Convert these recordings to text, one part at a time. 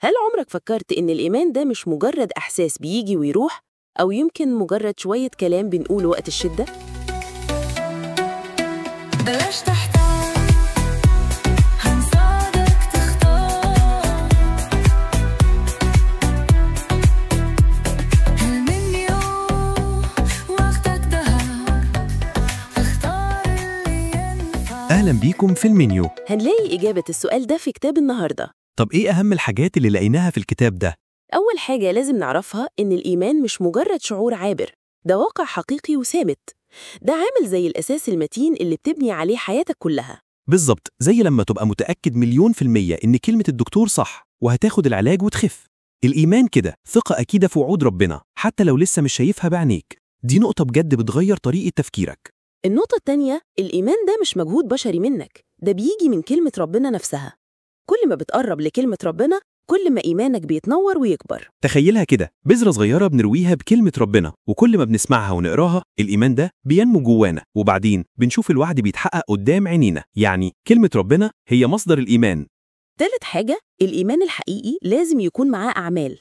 هل عمرك فكرت إن الإيمان ده مش مجرد إحساس بيجي ويروح، أو يمكن مجرد شوية كلام بنقوله وقت الشدة؟ بلاش تحتار، هنساعدك تختار المنيو، وقتك دهب، اختار اللي ينفع. أهلا بيكم في المنيو. هنلاقي إجابة السؤال ده في كتاب النهاردة. طب إيه أهم الحاجات اللي لقيناها في الكتاب ده؟ أول حاجة لازم نعرفها إن الإيمان مش مجرد شعور عابر، ده واقع حقيقي وثابت. ده عامل زي الأساس المتين اللي بتبني عليه حياتك كلها. بالظبط زي لما تبقى متأكد 100% إن كلمة الدكتور صح وهتاخد العلاج وتخف. الإيمان كده ثقة أكيدة في وعود ربنا حتى لو لسه مش شايفها بعينيك. دي نقطة بجد بتغير طريقة تفكيرك. النقطة التانية، الإيمان ده مش مجهود بشري منك، ده بيجي من كلمة ربنا نفسها. كل ما بتقرب لكلمة ربنا كل ما إيمانك بيتنور ويكبر. تخيلها كده، بذرة صغيرة بنرويها بكلمة ربنا، وكل ما بنسمعها ونقراها الإيمان ده بينمو جوانا، وبعدين بنشوف الوعد بيتحقق قدام عينينا. يعني كلمة ربنا هي مصدر الإيمان. تالت حاجة، الإيمان الحقيقي لازم يكون معاه أعمال.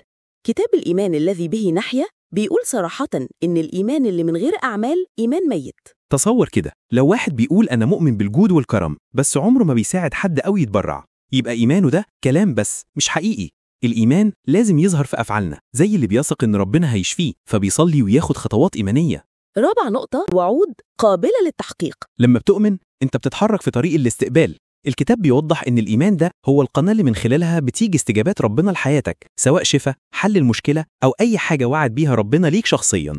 كتاب الإيمان الذي به نحيا بيقول صراحة إن الإيمان اللي من غير أعمال إيمان ميت. تصور كده، لو واحد بيقول أنا مؤمن بالجود والكرم بس عمره ما بيساعد حد أو يتبرع، يبقى إيمانه ده كلام بس مش حقيقي. الإيمان لازم يظهر في أفعالنا، زي اللي بيثق إن ربنا هيشفيه فبيصلي وياخد خطوات إيمانية. رابع نقطة، وعود قابلة للتحقيق. لما بتؤمن أنت بتتحرك في طريق الاستقبال. الكتاب بيوضح إن الإيمان ده هو القناة اللي من خلالها بتيجي استجابات ربنا لحياتك، سواء شفاء، حل المشكلة، أو أي حاجة وعد بيها ربنا ليك شخصياً.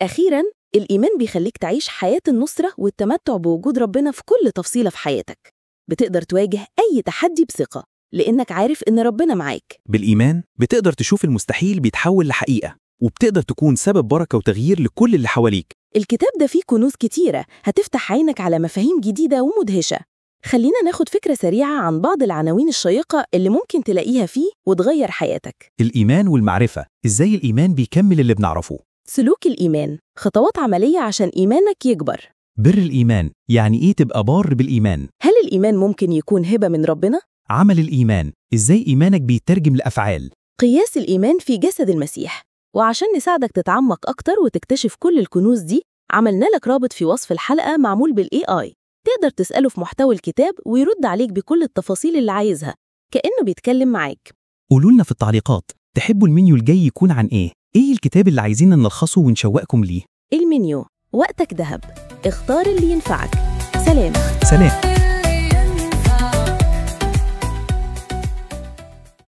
أخيراً، الإيمان بيخليك تعيش حياة النصرة والتمتع بوجود ربنا في كل تفصيلة في حياتك. بتقدر تواجه أي تحدي بثقة لأنك عارف إن ربنا معاك. بالإيمان بتقدر تشوف المستحيل بيتحول لحقيقة، وبتقدر تكون سبب بركة وتغيير لكل اللي حواليك. الكتاب ده فيه كنوز كتيرة هتفتح عينك على مفاهيم جديدة ومدهشة. خلينا ناخد فكرة سريعة عن بعض العناوين الشيقة اللي ممكن تلاقيها فيه وتغير حياتك. الإيمان والمعرفة، إزاي الإيمان بيكمل اللي بنعرفه. سلوك الإيمان، خطوات عملية عشان إيمانك يكبر. بر الإيمان، يعني إيه تبقى بار بالإيمان. هل الإيمان ممكن يكون هبة من ربنا؟ عمل الإيمان، إزاي إيمانك بيترجم لأفعال. قياس الإيمان في جسد المسيح. وعشان نساعدك تتعمق أكتر وتكتشف كل الكنوز دي، عملنا لك رابط في وصف الحلقة معمول بالAI. تقدر تسأله في محتوى الكتاب ويرد عليك بكل التفاصيل اللي عايزها، كأنه بيتكلم معاك. قولوا لنا في التعليقات، تحبوا المنيو الجاي يكون عن إيه؟ إيه الكتاب اللي عايزين نلخصه ونشوقكم ليه؟ المنيو، وقتك دهب، اختار اللي ينفعك. سلام. سلام.